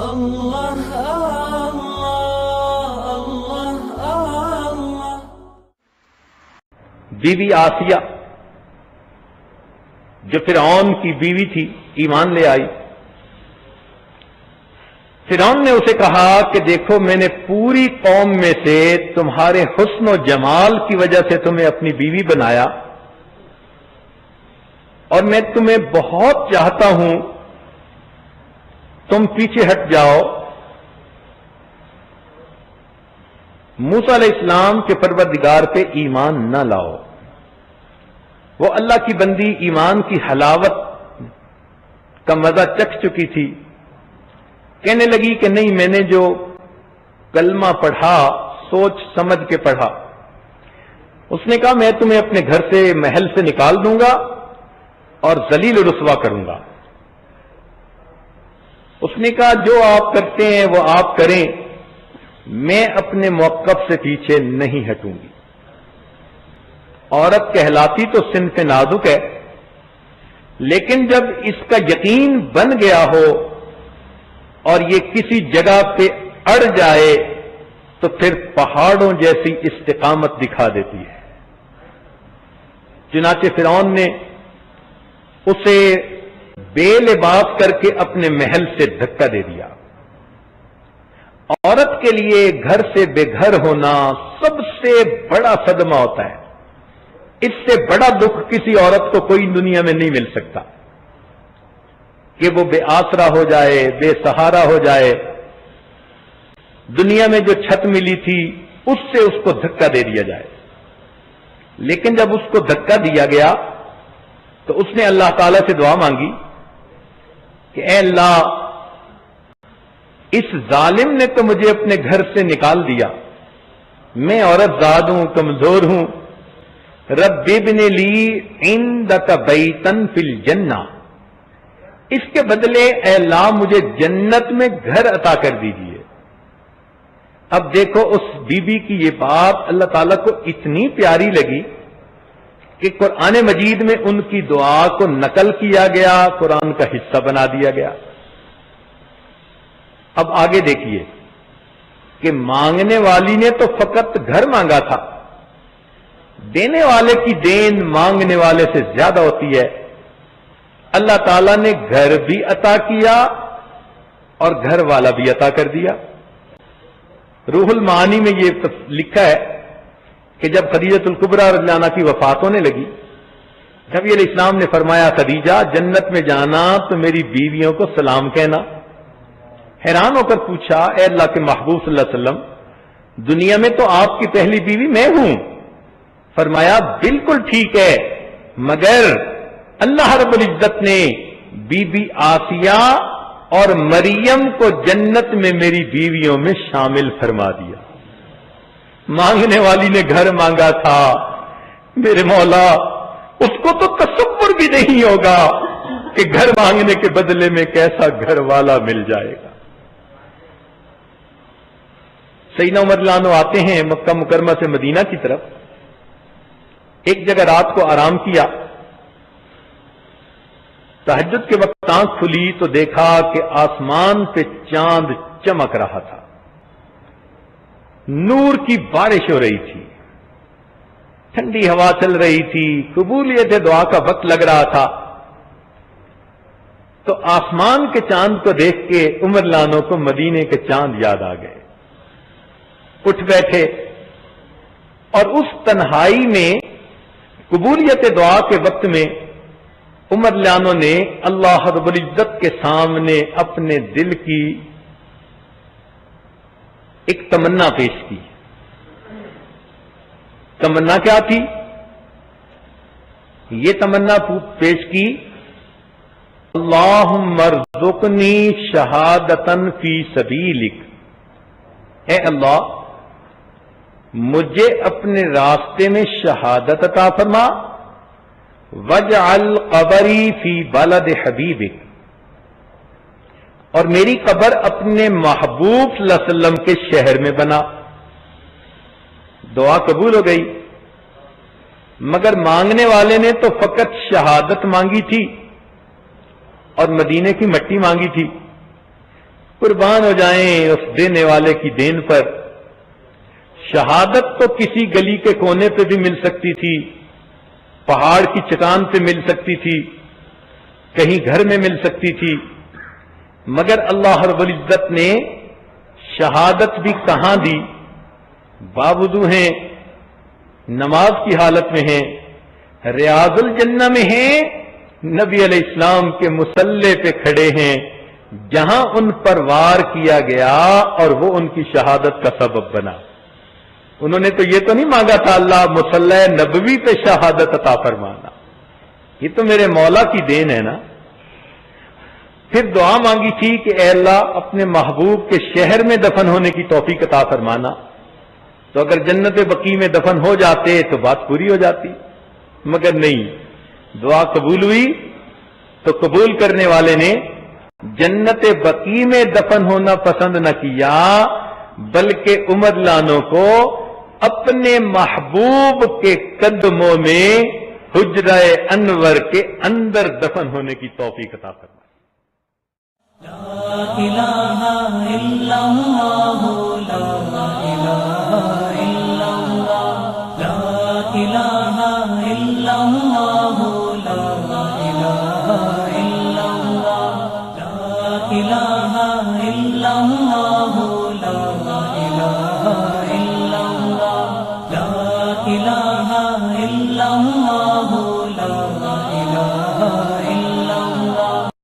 اللہ اللہ اللہ اللہ۔ بی بی آسیہ جو فرعون کی بیوی تھی ایمان لے آئی۔ فرعون نے اسے کہا کہ دیکھو میں نے پوری قوم میں سے تمہارے حسن و جمال کی وجہ سے تمہیں اپنی بیوی بنایا اور میں تمہیں بہت چاہتا ہوں، تم پیچھے ہٹ جاؤ۔ موسیٰ علیہ السلام کے پروردگار پہ ایمان نہ لاؤ۔ وہ اللہ کی بندی ایمان کی حلاوت کا مزہ چکھ چکی تھی، کہنے لگی کہ نہیں، میں نے جو کلمہ پڑھا سوچ سمجھ کے پڑھا۔ اس نے کہا میں تمہیں اپنے گھر سے محل سے نکال دوں گا اور ذلیل و رسوا کروں گا۔ اس نے کہا جو آپ کرتے ہیں وہ آپ کریں، میں اپنے موقف سے پیچھے نہیں ہٹوں گی۔ عورت کہلاتی تو صنف نازک ہے، لیکن جب اس کا یقین بن گیا ہو اور یہ کسی جگہ پہ اڑ جائے تو پھر پہاڑوں جیسی استقامت دکھا دیتی ہے۔ چنانچہ فرعون نے اسے بے لباس کر کے اپنے محل سے دھکا دے دیا۔ عورت کے لیے گھر سے بے گھر ہونا سب سے بڑا صدمہ ہوتا ہے۔ اس سے بڑا دکھ کسی عورت کو کوئی دنیا میں نہیں مل سکتا کہ وہ بے آسرا ہو جائے، بے سہارا ہو جائے۔ دنیا میں جو چھت ملی تھی اس سے اس کو دھکا دے دیا جائے۔ لیکن جب اس کو دھکا دیا گیا تو اس نے اللہ تعالی سے دعا مانگی کہ اے اللہ، اس ظالم نے تو مجھے اپنے گھر سے نکال دیا، میں عورت زاد ہوں، کمزور ہوں، رب ابن لی عندک بیتن فی الجنہ، اس کے بدلے اے اللہ مجھے جنت میں گھر عطا کر دیجئے۔ اب دیکھو اس بی بی کی یہ بات اللہ تعالیٰ کو اتنی پیاری لگی کہ قرآن مجید میں ان کی دعا کو نقل کیا گیا، قرآن کا حصہ بنا دیا گیا۔ اب آگے دیکھیے کہ مانگنے والی نے تو فقط گھر مانگا تھا، دینے والے کی دین مانگنے والے سے زیادہ ہوتی ہے۔ اللہ تعالیٰ نے گھر بھی عطا کیا اور گھر والا بھی عطا کر دیا۔ روح المعانی میں یہ لکھا ہے کہ جب خدیجہ الکبریٰ رضی اللہ عنہا کی وفات ہونے لگی، نبی علیہ السلام نے فرمایا خدیجہ جنت میں جانا تو میری بیویوں کو سلام کہنا۔ حیران ہو کر پوچھا اے اللہ کے محبوب صلی اللہ علیہ وسلم، دنیا میں تو آپ کی پہلی بیوی میں ہوں۔ فرمایا بالکل ٹھیک ہے، مگر اللہ رب العزت نے بی بی آسیہ اور مریم کو جنت میں میری بیویوں میں شامل فرما دیا۔ مانگنے والی نے گھر مانگا تھا، میرے مولا اس کو تو تصور بھی نہیں ہوگا کہ گھر مانگنے کے بدلے میں کیسا گھر والا مل جائے گا۔ سیدنا عمر رضی اللہ عنہ آتے ہیں مکہ مکرمہ سے مدینہ کی طرف، ایک جگہ رات کو آرام کیا، تہجد کے وقت آنکھ کھلی تو دیکھا کہ آسمان پہ چاند چمک رہا تھا، نور کی بارش ہو رہی تھی، ٹھنڈی ہوا چل رہی تھی، قبولیت دعا کا وقت لگ رہا تھا۔ تو آسمان کے چاند کو دیکھ کے عمر لانوں کو مدینے کے چاند یاد آ گئے، اٹھ بیٹھے اور اس تنہائی میں قبولیت دعا کے وقت میں عمر لانوں نے اللہ رب العزت کے سامنے اپنے دل کی ایک تمنا پیش کی۔ تمنا کیا تھی؟ یہ تمنا پیش کی اللہم ارزقنی شہادتن فی سبیلک، اے اللہ مجھے اپنے راستے میں شہادت عطا فرما، وجعل قبری فی بلد حبیبک، اور میری قبر اپنے محبوب صلی اللہ علیہ وسلم کے شہر میں بنا۔ دعا قبول ہو گئی، مگر مانگنے والے نے تو فقط شہادت مانگی تھی اور مدینے کی مٹی مانگی تھی۔ قربان ہو جائیں اس دینے والے کی دین پر۔ شہادت تو کسی گلی کے کونے پہ بھی مل سکتی تھی، پہاڑ کی چٹان پہ مل سکتی تھی، کہیں گھر میں مل سکتی تھی، مگر اللہ رب العزت نے شہادت بھی کہاں دی؟ باوضو ہیں، نماز کی حالت میں ہیں، ریاض الجنہ میں ہیں، نبی علیہ السلام کے مصلی پہ کھڑے ہیں، جہاں ان پر وار کیا گیا اور وہ ان کی شہادت کا سبب بنا۔ انہوں نے تو یہ تو نہیں مانگا تھا اللہ مصلی نبوی پہ شہادت عطا فرمانا، یہ تو میرے مولا کی دین ہے نا۔ پھر دعا مانگی تھی کہ اے اللہ اپنے محبوب کے شہر میں دفن ہونے کی توفیق عطا فرمانا، تو اگر جنت بقیع میں دفن ہو جاتے تو بات پوری ہو جاتی، مگر نہیں، دعا قبول ہوئی تو قبول کرنے والے نے جنت بقیع میں دفن ہونا پسند نہ کیا، بلکہ عمر لانوں کو اپنے محبوب کے قدموں میں حجرہ انور کے اندر دفن ہونے کی توفیق عطا فرمائی۔ لا الہ الا اللہ، لا الہ الا اللہ، لا الہ الا اللہ۔